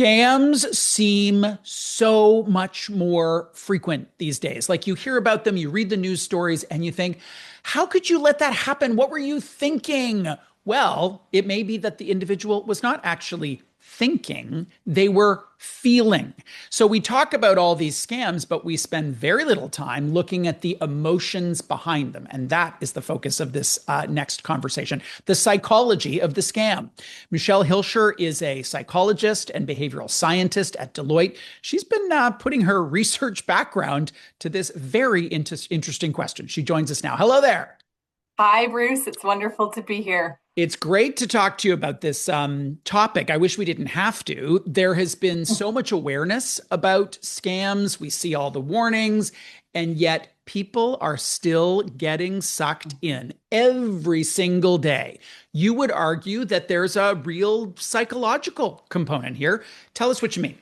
Scams seem so much more frequent these days. Like you hear about them, you read the news stories, and you think, how could you let that happen? What were you thinking? Well, it may be that the individual was not actually thinking, they were feeling. So we talk about all these scams, but we spend very little time looking at the emotions behind them. And that is the focus of this next conversation, the psychology of the scam. Michelle Hilscher is a psychologist and behavioral scientist at Deloitte. She's been putting her research background to this very interesting question. She joins us now. Hello there. Hi, Bruce. It's wonderful to be here. It's great to talk to you about this topic. I wish we didn't have to. There has been so much awareness about scams. We see all the warnings, and yet people are still getting sucked in every single day. You would argue that there's a real psychological component here. Tell us what you mean.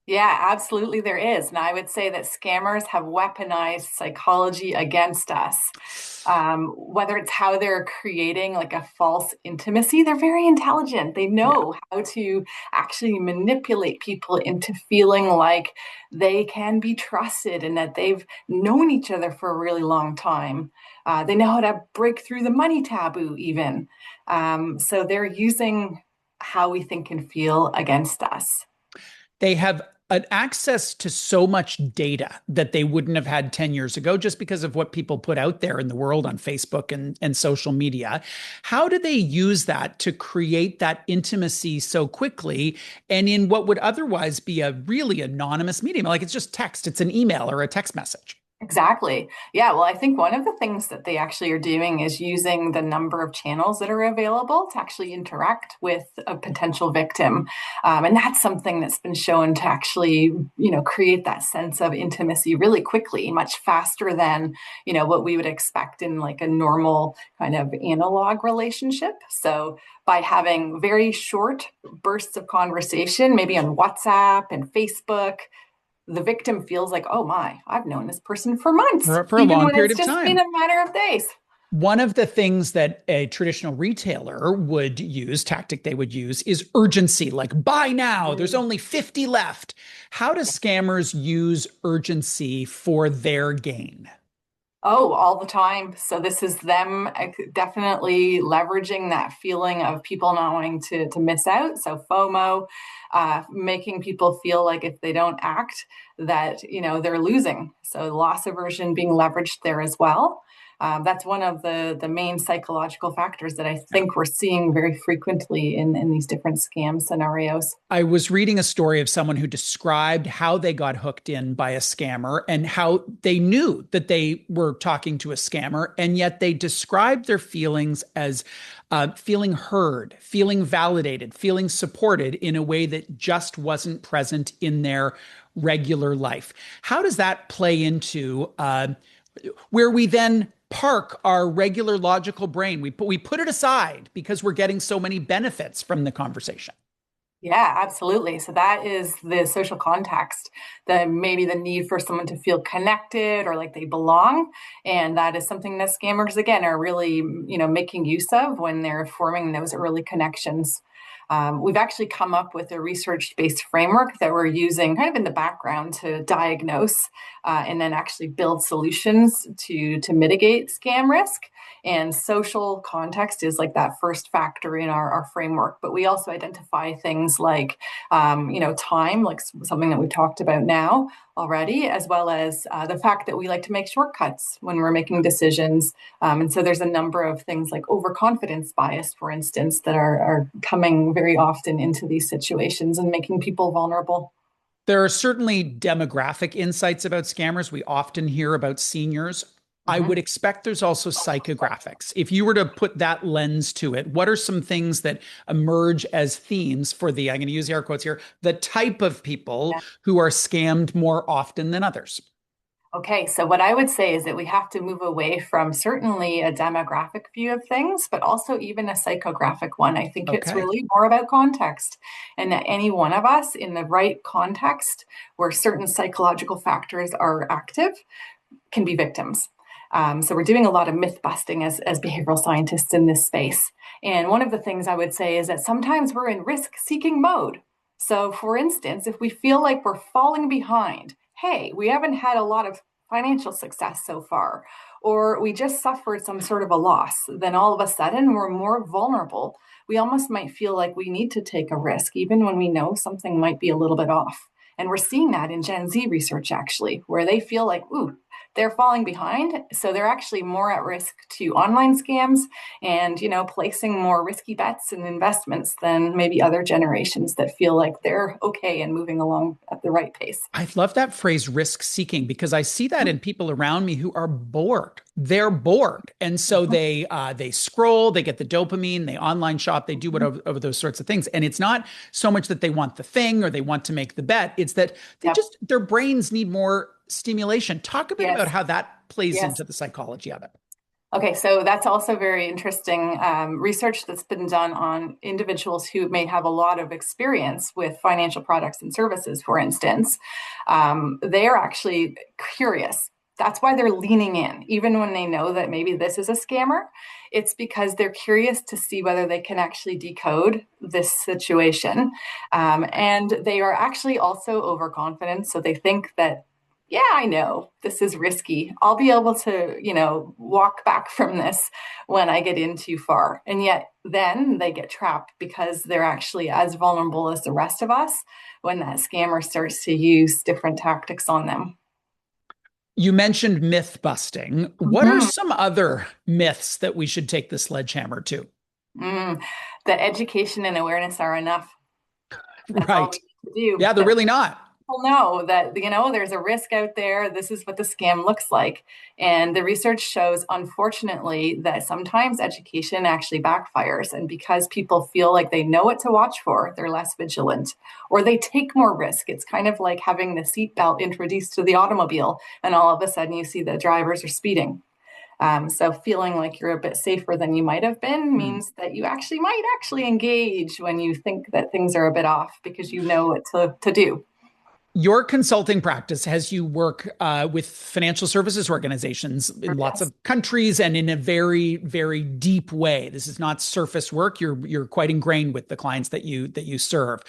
Yeah, absolutely, there is. And I would say that scammers have weaponized psychology against us. Whether it's how they're creating like a false intimacy, they're very intelligent. They Yeah. know how to actually manipulate people into feeling like they can be trusted and that they've known each other for a really long time. They know how to break through the money taboo, even. So they're using how we think and feel against us. They have an access to so much data that they wouldn't have had 10 years ago just because of what people put out there in the world on Facebook and social media. How do they use that to create that intimacy so quickly and in what would otherwise be a really anonymous medium? Like it's just text, it's an email or a text message. Exactly. Yeah. Well, I think one of the things that they actually are doing is using the number of channels that are available to actually interact with a potential victim. And that's something that's been shown to actually, create that sense of intimacy really quickly, much faster than, what we would expect in like a normal kind of analog relationship. So by having very short bursts of conversation, maybe on WhatsApp and Facebook, the victim feels like, oh my, I've known this person for months, For a even long when period it's of just been time. a matter of days. One of the things that a traditional retailer would use, tactic they would use, is urgency, like buy now, there's Mm. only 50 left. How do scammers use urgency for their gain? Oh, all the time. So this is them definitely leveraging that feeling of people not wanting to miss out. So FOMO, making people feel like if they don't act, that they're losing. So loss aversion being leveraged there as well. That's one of the main psychological factors that I Yeah. think we're seeing very frequently in these different scam scenarios. I was reading a story of someone who described how they got hooked in by a scammer and how they knew that they were talking to a scammer, and yet they described their feelings as feeling heard, feeling validated, feeling supported in a way that just wasn't present in their regular life. How does that play into where we then park our regular logical brain? We put it aside because we're getting so many benefits from the conversation. Yeah, absolutely. So that is the social context, the maybe the need for someone to feel connected or like they belong. And that is something that scammers again are really, making use of when they're forming those early connections. We've actually come up with a research-based framework that we're using kind of in the background to diagnose and then actually build solutions to mitigate scam risk. And social context is like that first factor in our framework. But we also identify things like, time, like something that we've talked about now already, as well as the fact that we like to make shortcuts when we're making decisions. And so there's a number of things like overconfidence bias, for instance, that are coming very often into these situations and making people vulnerable. There are certainly demographic insights about scammers. We often hear about seniors. I would Mhm. expect there's also psychographics. If you were to put that lens to it, what are some things that emerge as themes for I'm going to use air quotes here, the type of people who are scammed more often than others? Okay, so what I would say is that we have to move away from certainly a demographic view of things, but also even a psychographic one. I think it's Okay. really more about context, and that any one of us in the right context where certain psychological factors are active can be victims. So we're doing a lot of myth busting as behavioral scientists in this space. And one of the things I would say is that sometimes we're in risk seeking mode. So, for instance, if we feel like we're falling behind, hey, we haven't had a lot of financial success so far, or we just suffered some sort of a loss, then all of a sudden we're more vulnerable. We almost might feel like we need to take a risk, even when we know something might be a little bit off. And we're seeing that in Gen Z research, actually, where they feel like, ooh, they're falling behind. So they're actually more at risk to online scams and, placing more risky bets and investments than maybe other generations that feel like they're okay and moving along at the right pace. I love that phrase risk seeking because I see that in people around me who are bored. They're bored. And so they scroll, they get the dopamine, they online shop, they do whatever over those sorts of things. And it's not so much that they want the thing or they want to make the bet. It's that they Yep. just their brains need more stimulation. Talk a bit about Yes. how that plays Yes. into the psychology of it. Okay, so that's also very interesting research that's been done on individuals who may have a lot of experience with financial products and services, for instance. They are actually curious. That's why they're leaning in, even when they know that maybe this is a scammer. It's because they're curious to see whether they can actually decode this situation. And they are actually also overconfident. So they think that yeah, I know this is risky. I'll be able to, walk back from this when I get in too far. And yet then they get trapped because they're actually as vulnerable as the rest of us when that scammer starts to use different tactics on them. You mentioned myth busting. What are Mhm. some other myths that we should take the sledgehammer to? Mm. The education and awareness are enough. That's all Right. we need to do. Yeah, they're That really not. people know that there's a risk out there. This is what the scam looks like. And the research shows, unfortunately, that sometimes education actually backfires. And because people feel like they know what to watch for, they're less vigilant or they take more risk. It's kind of like having the seatbelt introduced to the automobile and all of a sudden you see the drivers are speeding. So feeling like you're a bit safer than you might have been Hmm. means that you actually might actually engage when you think that things are a bit off because you know what to do. Your consulting practice has you work with financial services organizations in lots Yes. of countries and in a very, very deep way. This is not surface work. You're quite ingrained with the clients that you serve.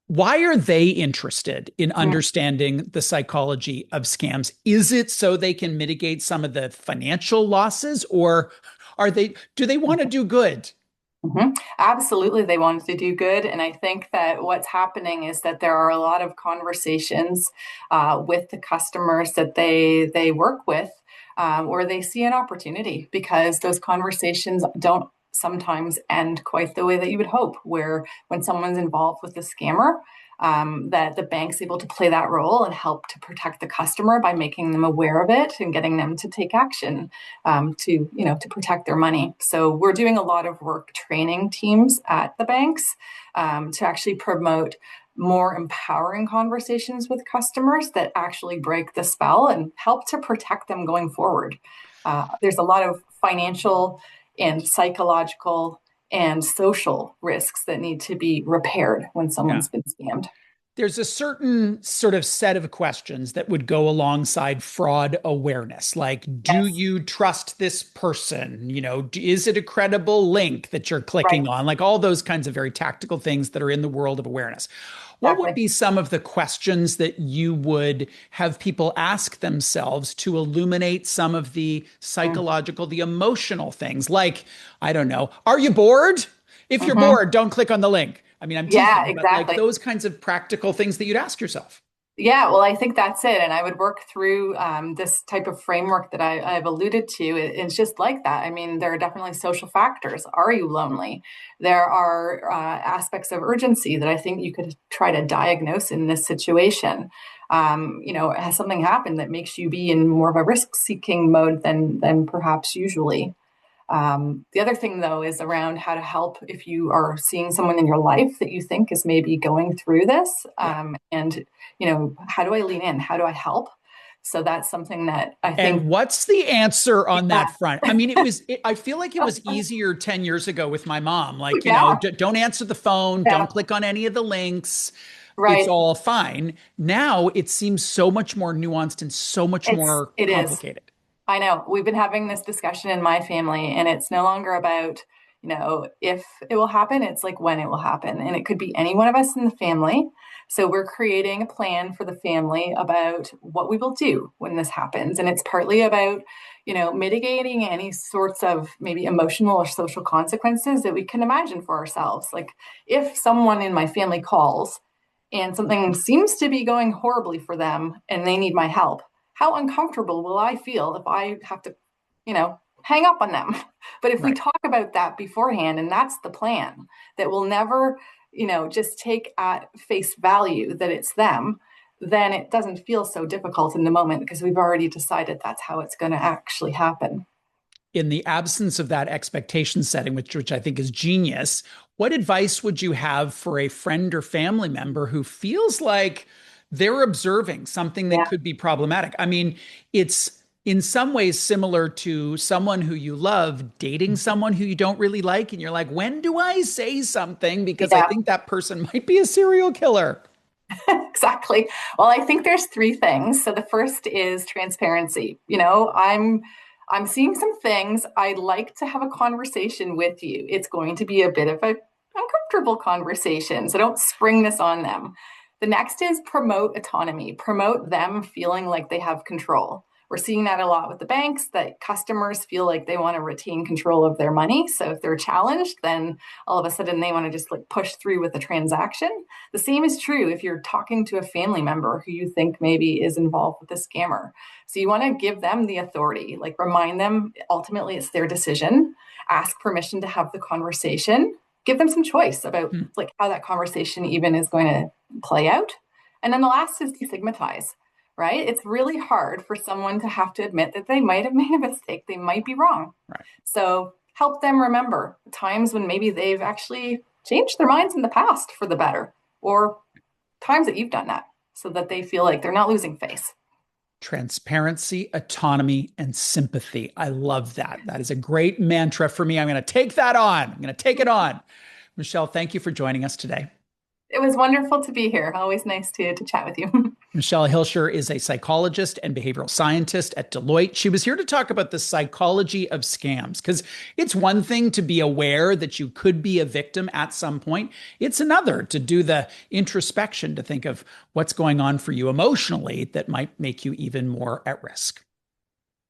Why are they interested in Mm-hmm. understanding the psychology of scams? Is it so they can mitigate some of the financial losses, or do they want to do good? Mm-hmm. Absolutely, they wanted to do good, and I think that what's happening is that there are a lot of conversations with the customers that they work with, where they see an opportunity because those conversations don't sometimes end quite the way that you would hope. Where when someone's involved with a scammer, that the bank's able to play that role and help to protect the customer by making them aware of it and getting them to take action to protect their money. So we're doing a lot of work training teams at the banks to actually promote more empowering conversations with customers that actually break the spell and help to protect them going forward. There's a lot of financial and psychological and social risks that need to be repaired when Yeah. someone's been scammed. There's a certain sort of set of questions that would go alongside fraud awareness. Like, do Yes, you trust this person? Is it a credible link that you're right, clicking on? Like all those kinds of very tactical things that are in the world of awareness. What would exactly. be some of the questions that you would have people ask themselves to illuminate some of the psychological, the emotional things? Like, I don't know, are you bored? If you're Mm-hmm. bored, don't click on the link. I mean, I'm Yeah, teasing, but like exactly. those kinds of practical things that you'd ask yourself. Yeah, well, I think that's it. And I would work through this type of framework that I've alluded to. It's just like that. I mean, there are definitely social factors. Are you lonely? There are aspects of urgency that I think you could try to diagnose in this situation. Has something happened that makes you be in more of a risk-seeking mode than perhaps usually? The other thing, though, is around how to help if you are seeing someone in your life that you think is maybe going through this. Yeah. How do I lean in? How do I help? So that's something that I And think, what's the answer on yeah, that front? I mean, I feel like it was easier 10 years ago with my mom. Like, yeah, don't answer the phone, yeah, don't click on any of the links. It's right. all fine. Now it seems so much more nuanced and so much more It is. complicated. I know we've been having this discussion in my family, and it's no longer about, if it will happen, it's like when it will happen. And it could be any one of us in the family. So we're creating a plan for the family about what we will do when this happens. And it's partly about, mitigating any sorts of maybe emotional or social consequences that we can imagine for ourselves. Like if someone in my family calls and something seems to be going horribly for them and they need my help, how uncomfortable will I feel if I have to, hang up on them? But if we Right. talk about that beforehand, and that's the plan, that we'll never, just take at face value that it's them, then it doesn't feel so difficult in the moment because we've already decided that's how it's going to actually happen. In the absence of that expectation setting, which I think is genius, what advice would you have for a friend or family member who feels like they're observing something that Yeah. could be problematic? I mean, it's in some ways similar to someone who you love dating someone who you don't really like. And you're like, when do I say something? Because I Yeah. think that person might be a serial killer. Exactly. Well, I think there's three things. So the first is transparency. I'm seeing some things. I'd like to have a conversation with you. It's going to be a bit of a uncomfortable conversation. So don't spring this on them. The next is promote autonomy. Promote them feeling like they have control. We're seeing that a lot with the banks, that customers feel like they want to retain control of their money. So if they're challenged, then all of a sudden they want to just like push through with the transaction. The same is true if you're talking to a family member who you think maybe is involved with a scammer. So you want to give them the authority, like remind them ultimately it's their decision, ask permission to have the conversation, give them some choice about Hmm. like how that conversation even is going to play out. And then the last is destigmatize, right? It's really hard for someone to have to admit that they might have made a mistake, they might be wrong. Right. So help them remember times when maybe they've actually changed their minds in the past for the better, or times that you've done that so that they feel like they're not losing face. Transparency, autonomy, and sympathy. I love that. That is a great mantra for me. I'm going to take that on. I'm going to take it on. Michelle, thank you for joining us today. It was wonderful to be here. Always nice to chat with you. Michelle Hilscher is a psychologist and behavioral scientist at Deloitte. She was here to talk about the psychology of scams because it's one thing to be aware that you could be a victim at some point. It's another to do the introspection to think of what's going on for you emotionally that might make you even more at risk.